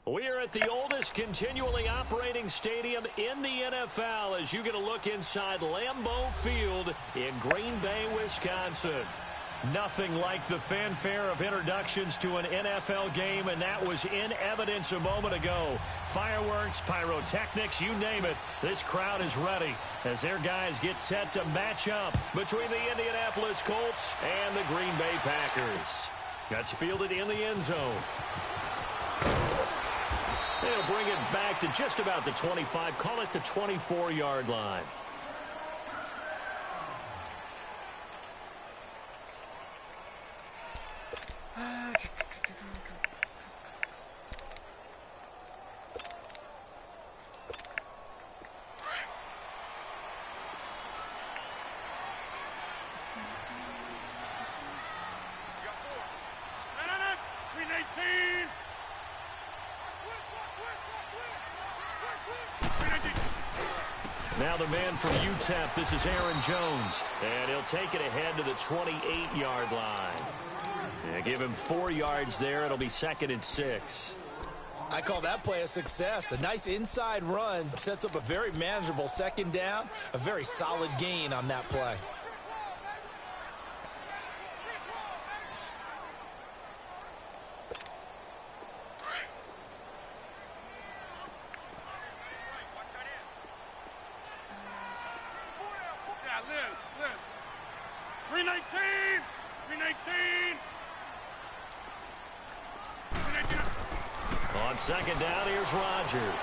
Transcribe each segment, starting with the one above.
We're at the oldest continually operating stadium in the NFL as you get a look inside Lambeau Field in Green Bay, Wisconsin. Nothing like the fanfare of introductions to an NFL game, and that was in evidence a moment ago. Fireworks, pyrotechnics, you name it. This crowd is ready as their guys get set to match up between the Indianapolis Colts and the Green Bay Packers. That's fielded in the end zone. They'll bring it back to just about the 25, call it the 24-yard line. Now the man from UTEP, this is Aaron Jones, and he'll take it ahead to the 28-yard line. Yeah, give him 4 yards there. It'll be 2nd and 6. I call that play a success. A nice inside run sets up a very manageable 2nd down, a very solid gain on that play. On 2nd down, here's Rodgers.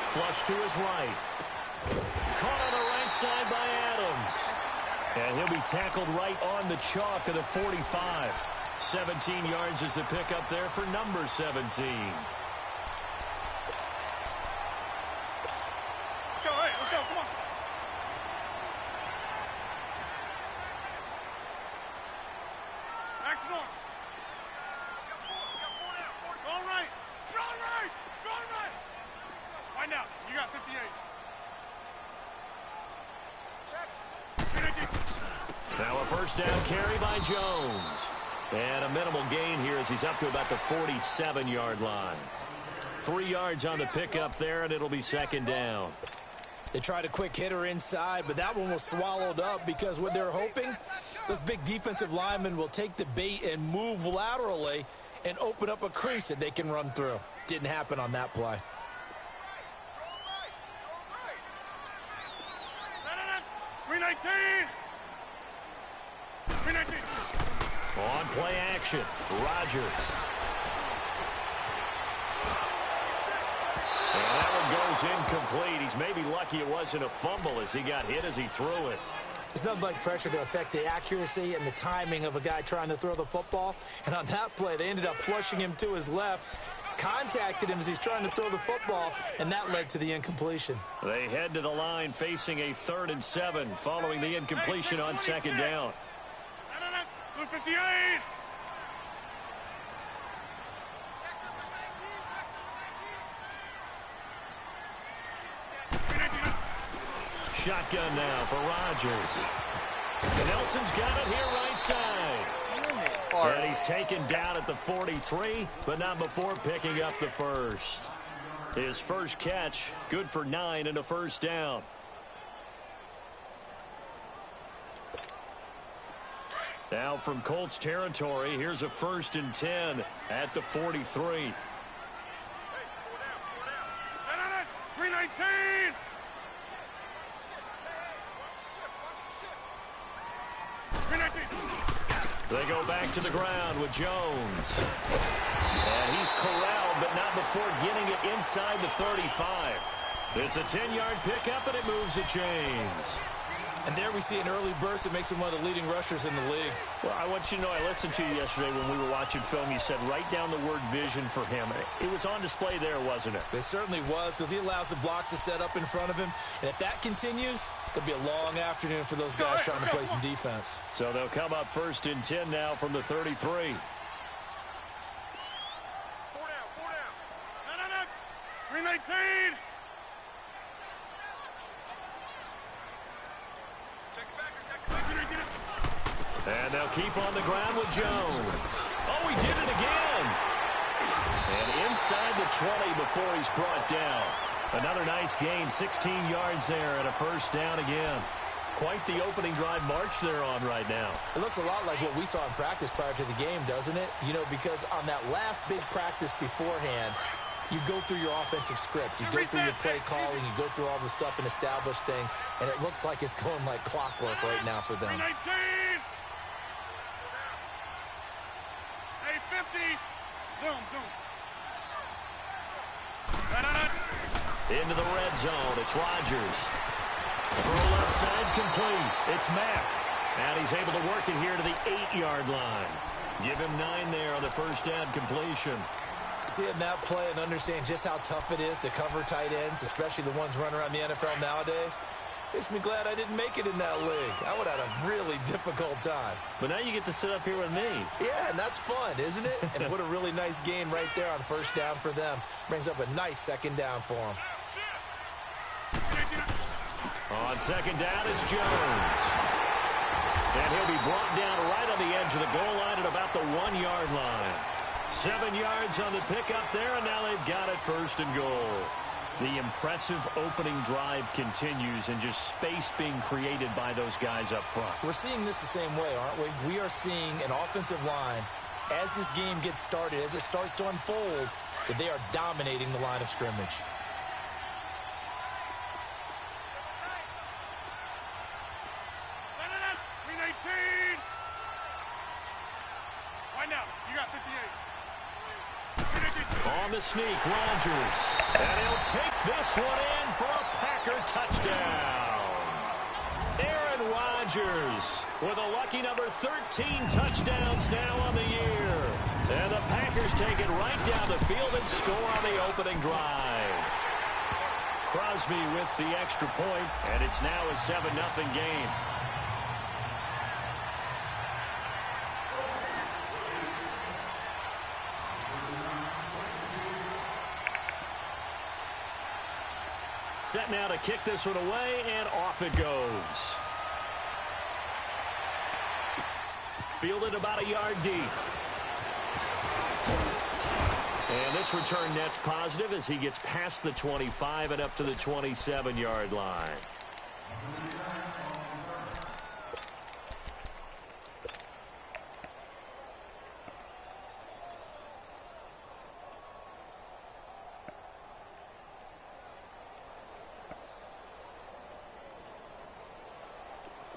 Flush to his right. Caught on the right side by Adams. And he'll be tackled right on the chalk of the 45. 17 yards is the pickup there for number 17. Let's go, come on. Now a first down carry by Jones. And a minimal gain here as he's up to about the 47-yard line. 3 yards on the pickup there, and it'll be 2nd down. They tried a quick hitter inside, but that one was swallowed up because what they're hoping, those big defensive linemen will take the bait and move laterally and open up a crease that they can run through. Didn't happen on that play. On play action, Rodgers. And that one goes incomplete. He's maybe lucky it wasn't a fumble as he got hit as he threw it. There's nothing like pressure to affect the accuracy and the timing of a guy trying to throw the football. And on that play, they ended up flushing him to his left, contacted him as he's trying to throw the football, and that led to the incompletion. They head to the line facing a 3rd and 7 following the incompletion on 2nd down. 58. Shotgun now for Rodgers. Nelson's got it here right side. And he's taken down at the 43, but not before picking up the first. His first catch, good for 9 and a first down. Now from Colts territory, here's a 1st and 10 at the 43. 319. They go back to the ground with Jones. And he's corralled, but not before getting it inside the 35. It's a 10-yard pickup, and it moves the chains. And there we see an early burst that makes him one of the leading rushers in the league. Well, I want you to know, I listened to you yesterday when we were watching film. You said write down the word vision for him. It was on display there, wasn't it? It certainly was, because he allows the blocks to set up in front of him. And if that continues, it'll be a long afternoon for those guys trying to play some defense. So they'll come up 1st and 10 now from the 33. 4 down. 319. And they'll keep on the ground with Jones. Oh, he did it again. And inside the 20 before he's brought down. Another nice gain, 16 yards there and a first down again. Quite the opening drive march they're on right now. It looks a lot like what we saw in practice prior to the game, doesn't it? You know, because on that last big practice beforehand, you go through your offensive script. You go through your play calling. You go through all the stuff and establish things. And it looks like it's going like clockwork right now for them. 19. Hey, 50. Zoom. Into the red zone. It's Rodgers. Throw left side complete. It's Mack. And he's able to work it here to the 8-yard line. Give him 9 there on the first down completion. Seeing that play and understand just how tough it is to cover tight ends, especially the ones running around the NFL nowadays, makes me glad I didn't make it in that league. I would have had a really difficult time. But now you get to sit up here with me. Yeah, and that's fun, isn't it? And what a really nice game right there on first down for them. Brings up a nice second down for them. On second down, it's Jones. And he'll be brought down right on the edge of the goal line at about the 1-yard line. 7 yards on the pickup there, and now they've got it first and goal. The impressive opening drive continues, and just space being created by those guys up front. We're seeing this the same way, aren't we? We are seeing an offensive line, as this game gets started, as it starts to unfold, that they are dominating the line of scrimmage. On the sneak, Rodgers. And he'll take this one in for a Packer touchdown. Aaron Rodgers with a lucky number 13 touchdowns now on the year. And the Packers take it right down the field and score on the opening drive. Crosby with the extra point, and it's now a 7-0 game. Set now to kick this one away, and off it goes. Fielded about a yard deep. And this return net's positive as he gets past the 25 and up to the 27-yard line.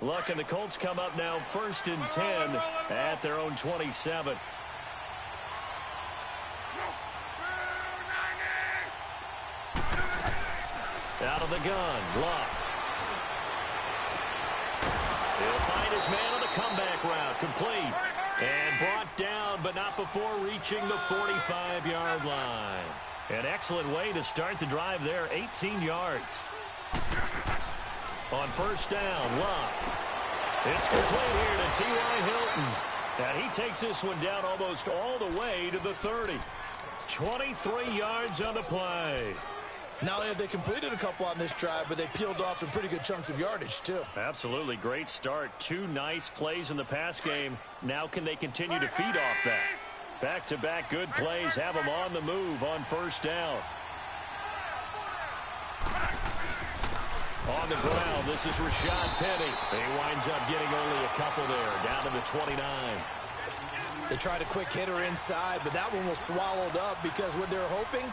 Luck and the Colts come up now 1st and 10 at their own 27. Out of the gun, Luck. He'll find his man on the comeback route, complete. And brought down, but not before reaching the 45-yard line. An excellent way to start the drive there, 18 yards. On first down, Luck. It's complete here to T.Y. Hilton. And he takes this one down almost all the way to the 30. 23 yards on the play. Not only have they completed a couple on this drive, but they peeled off some pretty good chunks of yardage, too. Absolutely. Great start. 2 nice plays in the pass game. Now can they continue to feed off that? Back-to-back good plays have them on the move on first down. On the ground, this is Rashad Penny. He winds up getting only a couple there, down to the 29. They tried a quick hitter inside, but that one was swallowed up because what they're hoping,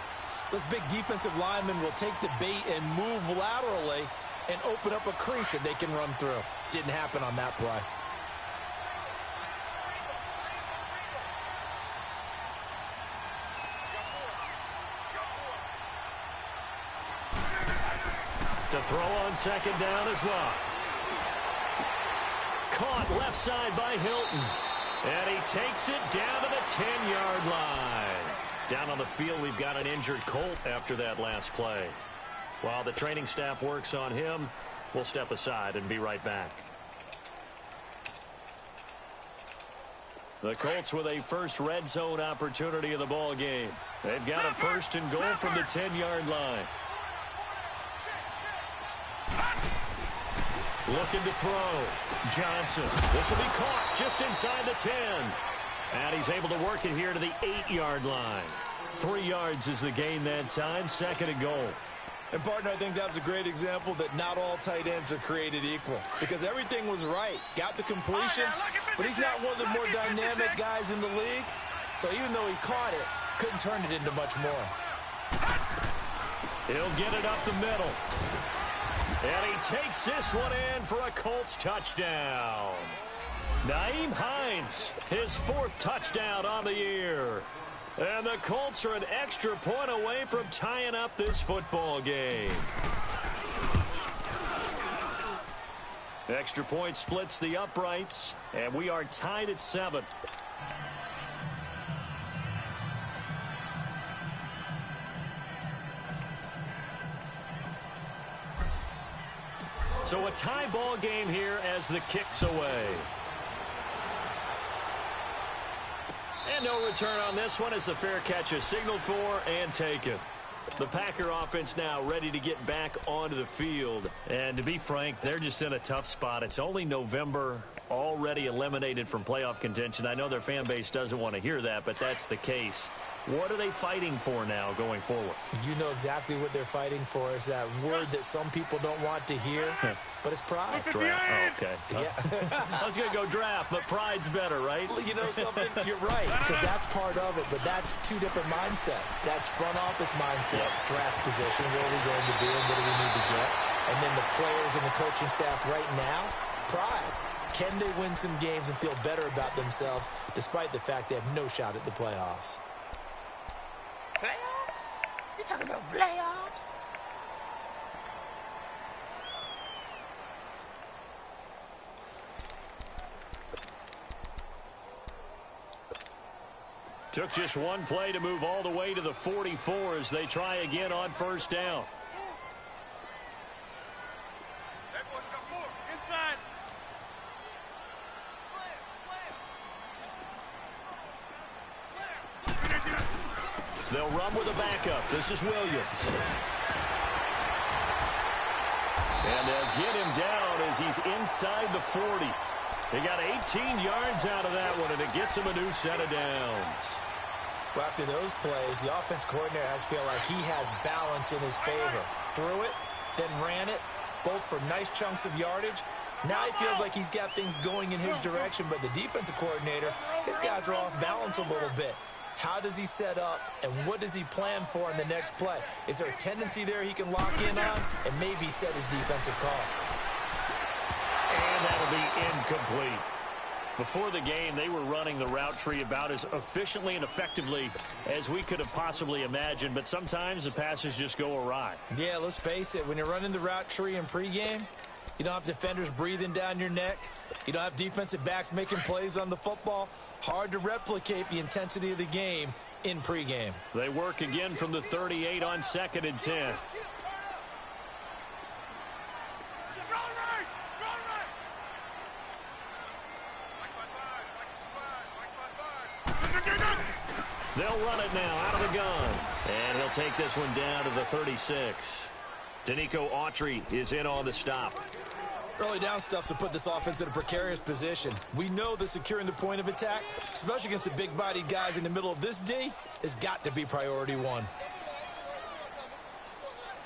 those big defensive linemen will take the bait and move laterally and open up a crease that they can run through. Didn't happen on that play. To throw on second down is Luck. Caught left side by Hilton. And he takes it down to the 10-yard line. Down on the field, we've got an injured Colt after that last play. While the training staff works on him, we'll step aside and be right back. The Colts with a first red zone opportunity of the ball game. They've got a first and goal from the 10-yard line. Looking to throw. Johnson. This will be caught just inside the 10. And he's able to work it here to the 8-yard line. 3 yards is the gain that time. 2nd and goal. And, partner, I think that was a great example that not all tight ends are created equal because everything was right. Got the completion, but he's not one of the more dynamic guys in the league. So even though he caught it, couldn't turn it into much more. He'll get it up the middle. And he takes this one in for a Colts touchdown. Nyheim Hines, his 4th touchdown on the year. And the Colts are an extra point away from tying up this football game. Extra point splits the uprights, and we are tied at 7. So a tie ball game here as the kick's away. And no return on this one as the fair catch is signaled for and taken. The Packer offense now ready to get back onto the field. And to be frank, they're just in a tough spot. It's only November, already eliminated from playoff contention. I know their fan base doesn't want to hear that, but that's the case. What are they fighting for now going forward? You know exactly what they're fighting for. Is that word that some people don't want to hear, but it's pride. Draft. Oh, okay. Yeah. I was going to go draft, but pride's better, right? You know something? You're right, because that's part of it, but that's 2 different mindsets. That's front office mindset, draft position, where are we going to be and what do we need to get? And then the players and the coaching staff right now, pride. Can they win some games and feel better about themselves despite the fact they have no shot at the playoffs? Playoffs? You talking about playoffs? Took just one play to move all the way to the 44 as they try again on 1st down. Inside. They'll run with a backup. This is Williams. And they'll get him down as he's inside the 40. They got 18 yards out of that one, and it gets him a new set of downs. Well, after those plays, the offense coordinator has feel like he has balance in his favor. Threw it, then ran it, both for nice chunks of yardage. Now he feels like he's got things going in his direction, but the defensive coordinator, his guys are off balance a little bit. How does he set up, and what does he plan for in the next play? Is there a tendency there he can lock in on and maybe set his defensive call? And that'll be incomplete. Before the game, they were running the route tree about as efficiently and effectively as we could have possibly imagined, but sometimes the passes just go awry. Yeah, let's face it. When you're running the route tree in pregame, you don't have defenders breathing down your neck. You don't have defensive backs making plays on the football. Hard to replicate the intensity of the game in pregame. They work again from the 38 on 2nd and 10. They'll run it now out of the gun. And he'll take this one down to the 36. Danico Autry is in on the stop. Early down stuff to put this offense in a precarious position. We know that securing the point of attack, especially against the big-bodied guys in the middle of this D, has got to be priority 1.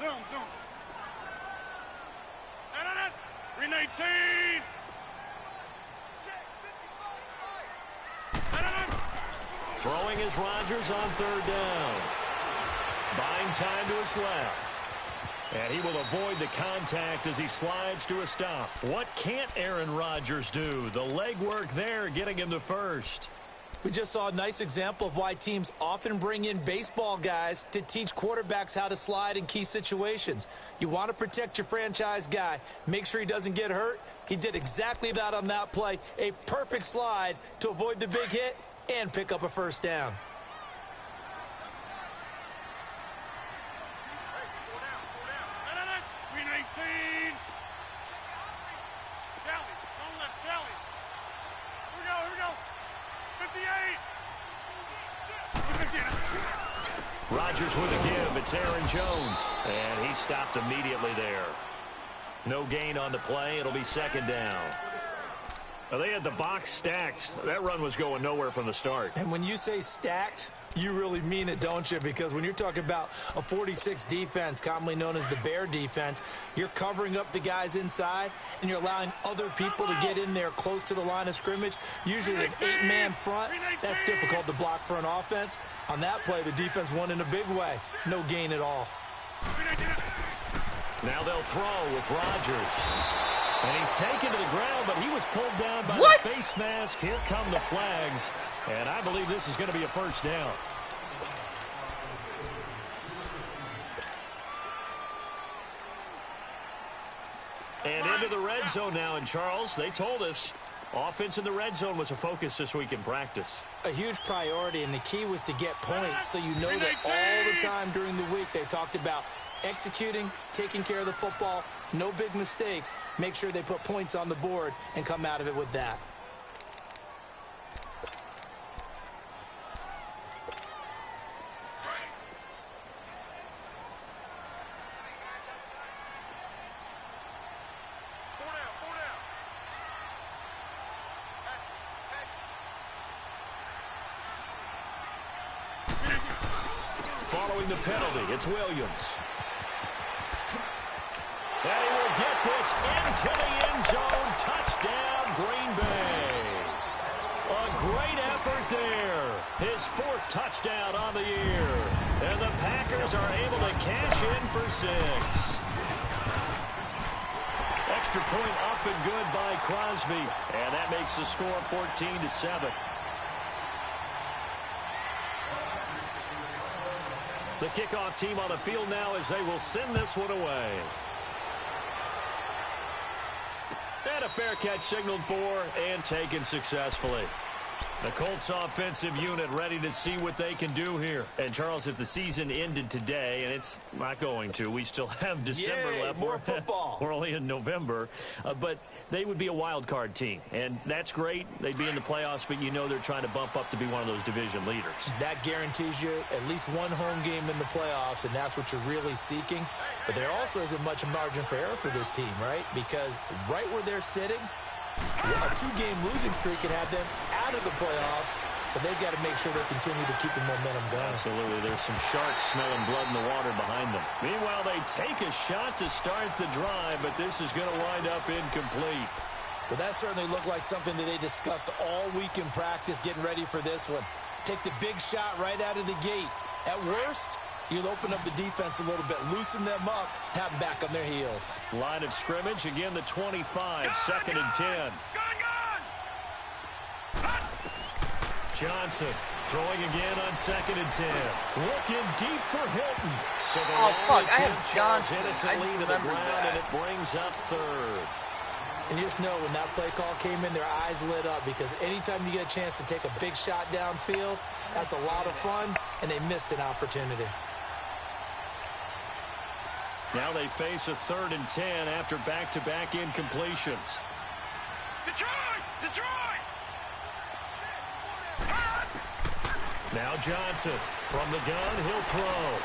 Zoom. 319. Throwing is Rodgers on 3rd down. Buying time to his left. And he will avoid the contact as he slides to a stop. What can't Aaron Rodgers do? The legwork there getting him the first. We just saw a nice example of why teams often bring in baseball guys to teach quarterbacks how to slide in key situations. You want to protect your franchise guy. Make sure he doesn't get hurt. He did exactly that on that play. A perfect slide to avoid the big hit and pick up a 1st down. Rodgers with a give. It's Aaron Jones. And he stopped immediately there. No gain on the play. It'll be 2nd down. Well, they had the box stacked. That run was going nowhere from the start. And when you say stacked, you really mean it, don't you? Because when you're talking about a 46 defense, commonly known as the Bear defense, you're covering up the guys inside, and you're allowing other people to get in there close to the line of scrimmage. Usually an 8-man front, that's difficult to block for an offense. On that play, the defense won in a big way. No gain at all. Now they'll throw with Rodgers. And he's taken to the ground, but he was pulled down by the face mask. Here come the flags. And I believe this is going to be a first down. And into the red zone now. And, Charles, they told us offense in the red zone was a focus this week in practice. A huge priority, and the key was to get points. So you know that all the time during the week they talked about executing, taking care of the football, no big mistakes. Make sure they put points on the board and come out of it with that. Following the penalty, it's Williams. And he will get this into the end zone. Touchdown, Green Bay. A great effort there. His 4th touchdown on the year. And the Packers are able to cash in for 6. Extra point up and good by Crosby. And that makes the score 14-7. The kickoff team on the field now as they will send this one away. And a fair catch signaled for and taken successfully. The Colts offensive unit ready to see what they can do here. And, Charles, if the season ended today, and it's not going to, we still have December left. More football. We're only in November. But they would be a wild card team. And that's great. They'd be in the playoffs, but you know they're trying to bump up to be one of those division leaders. That guarantees you at least one home game in the playoffs, and that's what you're really seeking. But there also isn't much margin for error for this team, right? Because right where they're sitting, a 2-game losing streak can have them out of the playoffs, so they've got to make sure they continue to keep the momentum going. Absolutely. There's some sharks smelling blood in the water behind them. Meanwhile, they take a shot to start the drive, but this is going to wind up incomplete. Well, that certainly looked like something that they discussed all week in practice, getting ready for this one. Take the big shot right out of the gate. At worst, you'll open up the defense a little bit, loosen them up, have them back on their heels. Line of scrimmage, again the 25, 2nd and 10. Johnson throwing again on 2nd and 10. Looking deep for Hilton. So the I have Johnson. innocently to the ground, and it brings up 3rd. And you just know when that play call came in, their eyes lit up, because anytime you get a chance to take a big shot downfield, that's a lot of fun, and they missed an opportunity. Now they face a 3rd and 10 after back-to-back incompletions. Detroit! Now Johnson from the gun, he'll throw.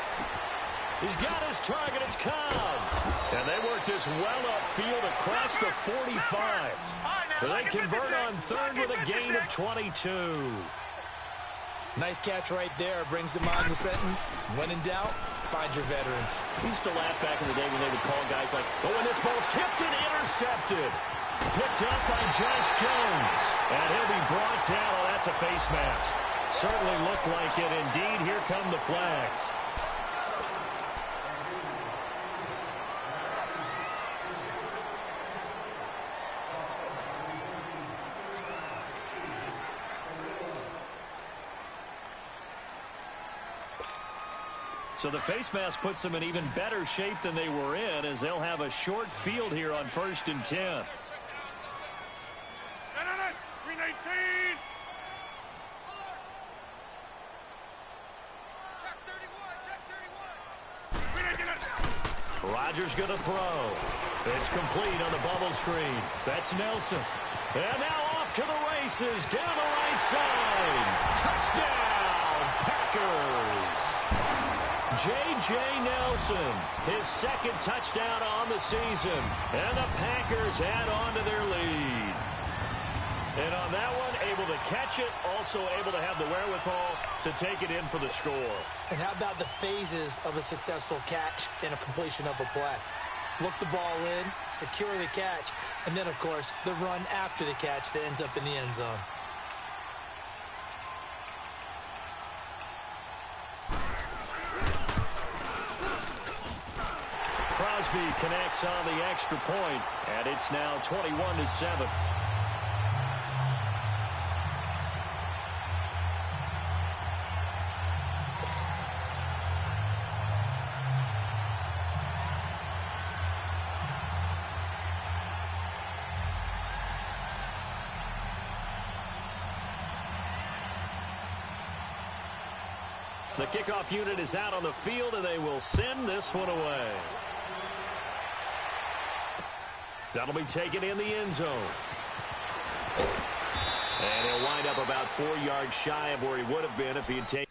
He's got his target, it's Cobb. And they work this well upfield across the 45. They convert on 3rd with a gain of 22. Nice catch right there. Brings to mind the sentence, when in doubt, find your veterans. We used to laugh back in the day when they would call guys like, oh, when this ball's tipped and intercepted. Picked up by Josh Jones. And he'll be brought down. Oh, that's a face mask. Certainly looked like it. Indeed, here come the flags. So the face mask puts them in even better shape than they were in, as they'll have a short field here on 1st and 10. 319. Rodgers going to throw. It's complete on the bubble screen. That's Nelson. And now off to the races down the right side. Touchdown, Packers. J.J. Nelson, his 2nd touchdown on the season. And the Packers add on to their lead. And on that one, able to catch it, also able to have the wherewithal to take it in for the score. And how about the phases of a successful catch and a completion of a play? Look the ball in, secure the catch, and then, of course, the run after the catch that ends up in the end zone. Crosby connects on the extra point, and it's now 21-7. The kickoff unit is out on the field, and they will send this one away. That'll be taken in the end zone. And he'll wind up about 4 yards shy of where he would have been if he had taken.